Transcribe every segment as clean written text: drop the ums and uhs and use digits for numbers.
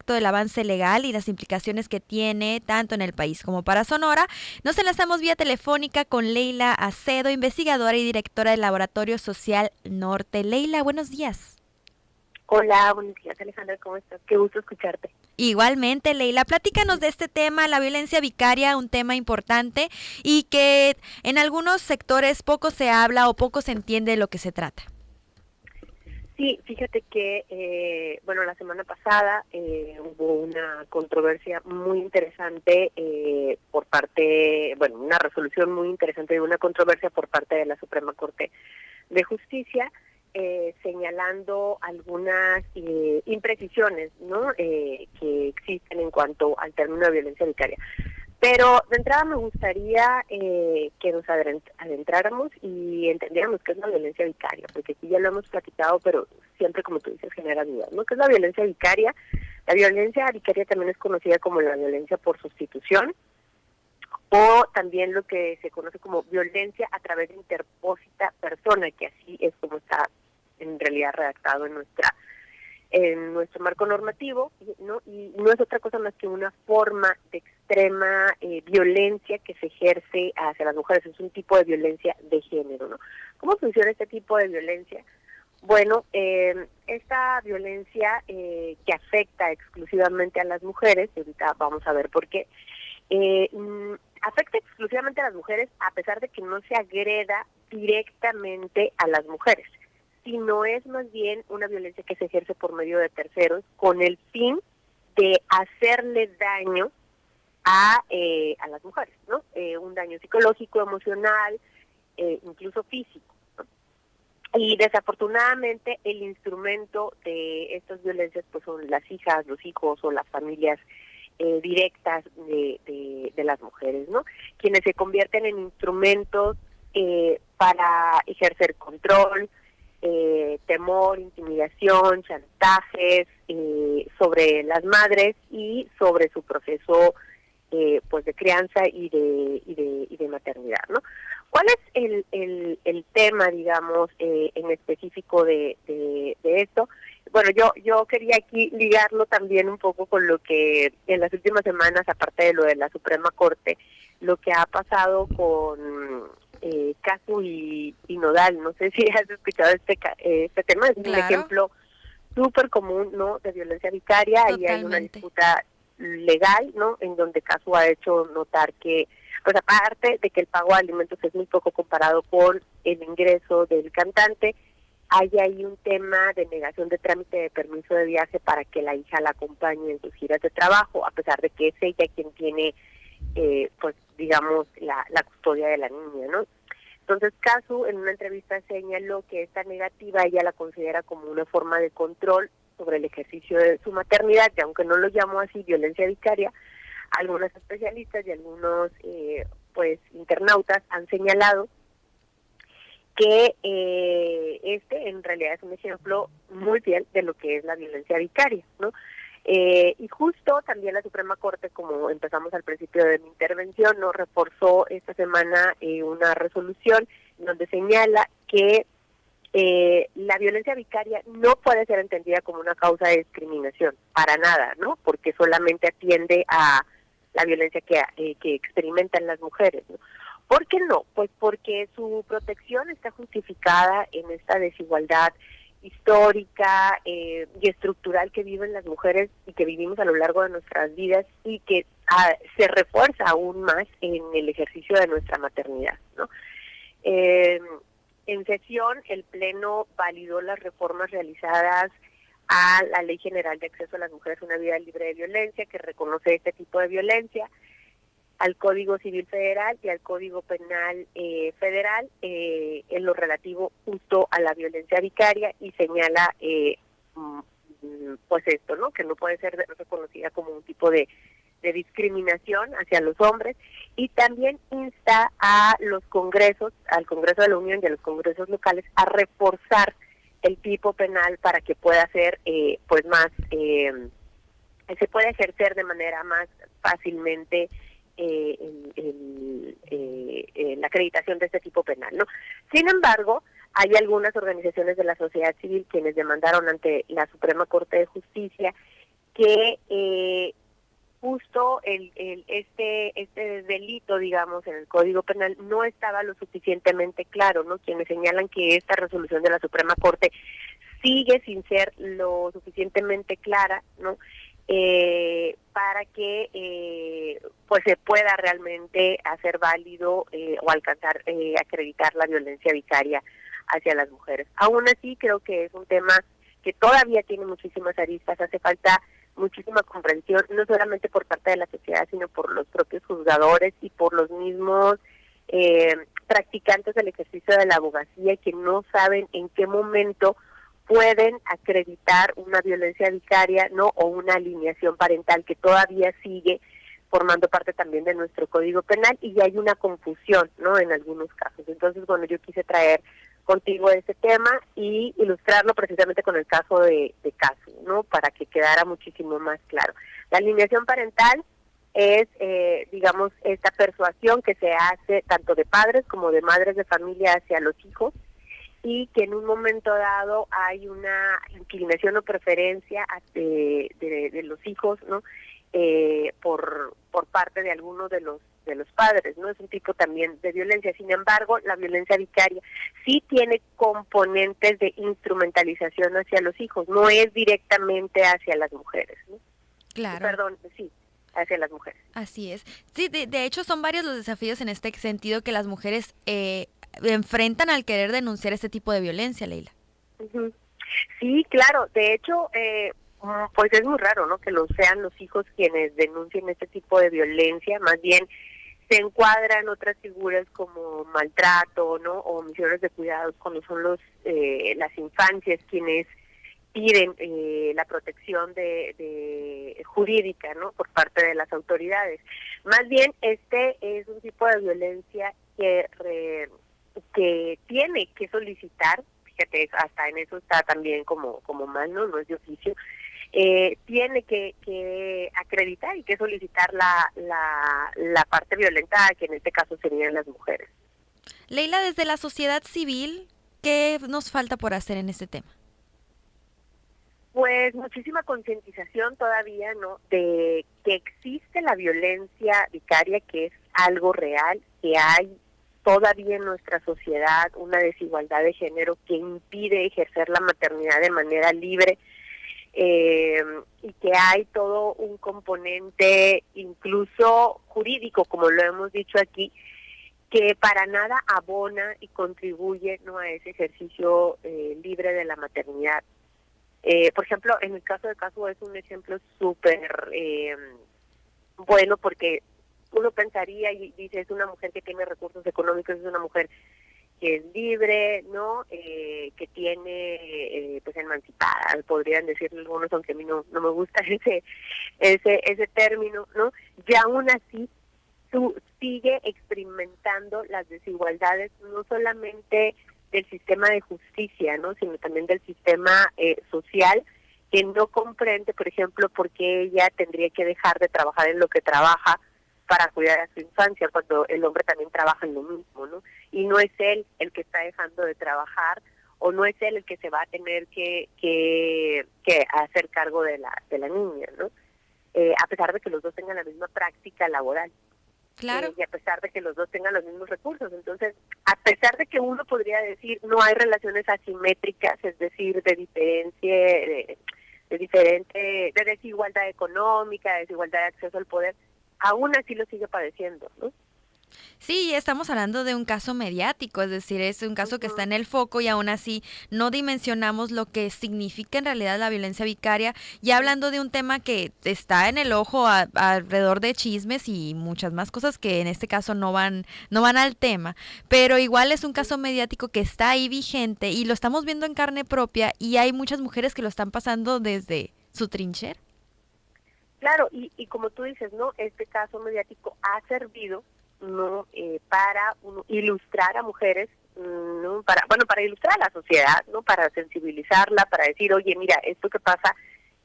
impacto del avance legal y las implicaciones que tiene tanto en el país como para Sonora. Nos enlazamos vía telefónica con Leila Acedo, investigadora y directora del Laboratorio Social Norte. Leila, buenos días. Hola, buenos días Alejandra, ¿cómo estás? Qué gusto escucharte. Igualmente, Leila, platícanos de este tema, la violencia vicaria, un tema importante y que en algunos sectores poco se habla o poco se entiende de lo que se trata. Sí, fíjate que, la semana pasada hubo una controversia muy interesante una resolución muy interesante de una controversia por parte de la Suprema Corte de Justicia, señalando algunas imprecisiones, ¿no? Que existen en cuanto al término de violencia vicaria. Pero de entrada me gustaría que nos adentráramos y entendiéramos qué es la violencia vicaria, porque aquí ya lo hemos platicado, pero siempre, como tú dices, genera dudas, ¿no? ¿Qué es la violencia vicaria? La violencia vicaria también es conocida como la violencia por sustitución, o también lo que se conoce como violencia a través de interpósita persona, que así es como está en realidad redactado en nuestro marco normativo, ¿no? Y no es otra cosa más que una forma de extrema violencia que se ejerce hacia las mujeres. Es un tipo de violencia de género, ¿no? ¿Cómo funciona este tipo de violencia? Bueno, esta violencia que afecta exclusivamente a las mujeres, y ahorita vamos a ver por qué, afecta exclusivamente a las mujeres a pesar de que no se agreda directamente a las mujeres, sino es más bien una violencia que se ejerce por medio de terceros con el fin de hacerle daño a las mujeres, ¿no? Un daño psicológico, emocional, incluso físico, ¿no? Y desafortunadamente el instrumento de estas violencias pues son las hijas, los hijos o las familias directas de las mujeres, ¿no? Quienes se convierten en instrumentos para ejercer control, temor, intimidación, chantajes sobre las madres y sobre su proceso pues de crianza y de maternidad, ¿no? ¿Cuál es el tema, digamos, en específico de esto? Bueno, yo quería aquí ligarlo también un poco con lo que en las últimas semanas, aparte de lo de la Suprema Corte, lo que ha pasado con Casu y Nodal. No sé si has escuchado este tema, es un Claro, ejemplo súper común, ¿no?, de violencia vicaria, y hay una totalmente. disputa legal, ¿no?, en donde Casu ha hecho notar que, pues aparte de que el pago de alimentos es muy poco comparado con el ingreso del cantante, hay ahí un tema de negación de trámite de permiso de viaje para que la hija la acompañe en sus giras de trabajo, a pesar de que es ella quien tiene, pues digamos, la custodia de la niña, ¿no? Entonces, Casu en una entrevista señaló que esta negativa ella la considera como una forma de control sobre el ejercicio de su maternidad, y aunque no lo llamó así violencia vicaria, algunos especialistas y algunos pues internautas han señalado que este en realidad es un ejemplo muy fiel de lo que es la violencia vicaria, ¿no? Y justo también la Suprema Corte, como empezamos al principio de mi intervención, nos reforzó esta semana una resolución donde señala que la violencia vicaria no puede ser entendida como una causa de discriminación, para nada, ¿no? Porque solamente atiende a la violencia que experimentan las mujeres, ¿no? ¿Por qué no? Pues porque su protección está justificada en esta desigualdad histórica y estructural que viven las mujeres y que vivimos a lo largo de nuestras vidas, y que se refuerza aún más en el ejercicio de nuestra maternidad, ¿no? En sesión, el Pleno validó las reformas realizadas a la Ley General de Acceso a las Mujeres a una Vida Libre de Violencia, que reconoce este tipo de violencia, al Código Civil Federal y al Código Penal Federal en lo relativo justo a la violencia vicaria, y señala pues esto, ¿no?, que no puede ser reconocida como un tipo de discriminación hacia los hombres, y también insta a los congresos, al Congreso de la Unión y a los congresos locales, a reforzar el tipo penal para que pueda ser pues más se puede ejercer de manera más fácilmente la acreditación de este tipo penal, ¿no? Sin embargo, hay algunas organizaciones de la sociedad civil quienes demandaron ante la Suprema Corte de Justicia que justo este delito, digamos, en el Código Penal no estaba lo suficientemente claro, ¿no? Quienes señalan que esta resolución de la Suprema Corte sigue sin ser lo suficientemente clara, ¿no? Para que pues se pueda realmente hacer válido o alcanzar acreditar la violencia vicaria hacia las mujeres. Aún así, creo que es un tema que todavía tiene muchísimas aristas, hace falta muchísima comprensión, no solamente por parte de la sociedad, sino por los propios juzgadores y por los mismos practicantes del ejercicio de la abogacía que no saben en qué momento pueden acreditar una violencia vicaria, ¿no? O una alineación parental que todavía sigue formando parte también de nuestro Código Penal y hay una confusión, ¿no? En algunos casos. Entonces, bueno, yo quise traer contigo este tema y ilustrarlo precisamente con el caso de Casu, ¿no? Para que quedara muchísimo más claro. La alineación parental es, digamos, esta persuasión que se hace tanto de padres como de madres de familia hacia los hijos y que en un momento dado hay una inclinación o preferencia de los hijos, ¿no? Por parte de alguno de los padres, ¿no? Es un tipo también de violencia. Sin embargo, la violencia vicaria sí tiene componentes de instrumentalización hacia los hijos, no es directamente hacia las mujeres, ¿no? Claro. Perdón, sí, hacia las mujeres. Así es. Sí, de hecho son varios los desafíos en este sentido que las mujeres enfrentan al querer denunciar este tipo de violencia, Leila. Uh-huh. Sí, claro. De hecho, pues es muy raro, ¿no? Que lo sean los hijos quienes denuncien este tipo de violencia. Más bien se encuadran otras figuras como maltrato, ¿no? O misiones de cuidados cuando son las infancias quienes piden la protección de jurídica, ¿no? Por parte de las autoridades. Más bien este es un tipo de violencia que tiene que solicitar, fíjate, hasta en eso está también como mal, no es de oficio, tiene que acreditar y que solicitar la parte violentada, que en este caso serían las mujeres. Leila, desde la sociedad civil, ¿qué nos falta por hacer en este tema? Pues muchísima concientización todavía, ¿no? De que existe la violencia vicaria, que es algo real, que hay todavía en nuestra sociedad una desigualdad de género que impide ejercer la maternidad de manera libre, y que hay todo un componente incluso jurídico, como lo hemos dicho aquí, que para nada abona y contribuye, ¿no? A ese ejercicio libre de la maternidad. Por ejemplo, en el caso de Casu es un ejemplo súper bueno, porque uno pensaría y dice, es una mujer que tiene recursos económicos, es una mujer que es libre, ¿no? Que tiene, pues emancipada, podrían decirlo algunos, aunque a mí no me gusta ese término, ¿no? Y aún así, sigue experimentando las desigualdades, no solamente del sistema de justicia, ¿no? Sino también del sistema social, que no comprende, por ejemplo, por qué ella tendría que dejar de trabajar en lo que trabaja para cuidar a su infancia, cuando el hombre también trabaja en lo mismo, ¿no? Y no es él el que está dejando de trabajar, o no es él el que se va a tener que hacer cargo de la niña, ¿no? A pesar de que los dos tengan la misma práctica laboral. Claro. Y a pesar de que los dos tengan los mismos recursos. Entonces, a pesar de que uno podría decir no hay relaciones asimétricas, es decir, de diferencia, de desigualdad económica, de desigualdad de acceso al poder, aún así lo sigue padeciendo, ¿no? Sí, estamos hablando de un caso mediático, es decir, es un caso que está en el foco y aún así no dimensionamos lo que significa en realidad la violencia vicaria, ya hablando de un tema que está en el ojo alrededor de chismes y muchas más cosas que en este caso no van al tema, pero igual es un caso mediático que está ahí vigente y lo estamos viendo en carne propia y hay muchas mujeres que lo están pasando desde su trinchera. Claro, y como tú dices, ¿no? Este caso mediático ha servido, ¿no? Para ilustrar a mujeres, ¿no? Para ilustrar a la sociedad, ¿no? Para sensibilizarla, para decir, oye, mira, esto que pasa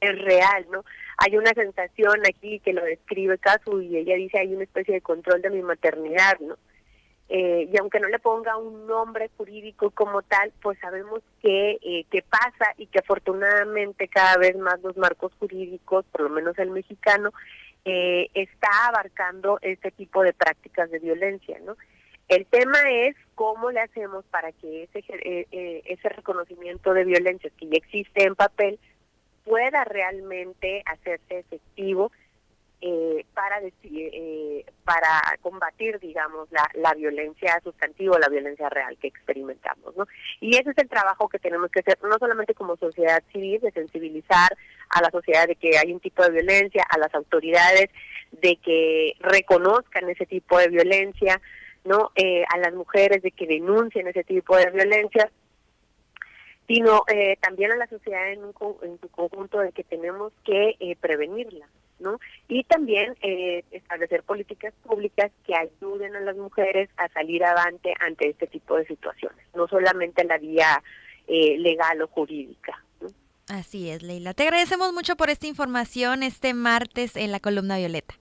es real, ¿no? Hay una sensación aquí que lo describe Casu y ella dice, hay una especie de control de mi maternidad, ¿no? y aunque no le ponga un nombre jurídico como tal, pues sabemos que pasa y que afortunadamente cada vez más los marcos jurídicos, por lo menos el mexicano, está abarcando este tipo de prácticas de violencia, ¿no? El tema es cómo le hacemos para que ese reconocimiento de violencia que ya existe en papel pueda realmente hacerse efectivo para combatir, digamos, la violencia sustantiva o la violencia real que experimentamos, ¿no? Y ese es el trabajo que tenemos que hacer, no solamente como sociedad civil, de sensibilizar a la sociedad de que hay un tipo de violencia, a las autoridades de que reconozcan ese tipo de violencia, ¿no? A las mujeres de que denuncien ese tipo de violencia, sino también a la sociedad en su conjunto de que tenemos que prevenirla, ¿no? Y también establecer políticas públicas que ayuden a las mujeres a salir avante ante este tipo de situaciones, no solamente la vía legal o jurídica, ¿no? Así es, Leila. Te agradecemos mucho por esta información este martes en la columna Violeta.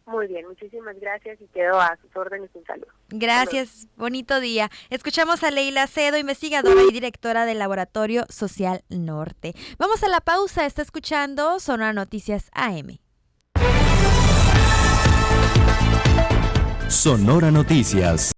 Muy bien, muchísimas gracias y quedo a sus órdenes. Un saludo. Gracias, bonito día. Escuchamos a Leila Acedo, investigadora y directora del Laboratorio Social Norte. Vamos a la pausa, está escuchando Sonora Noticias AM. Sonora Noticias.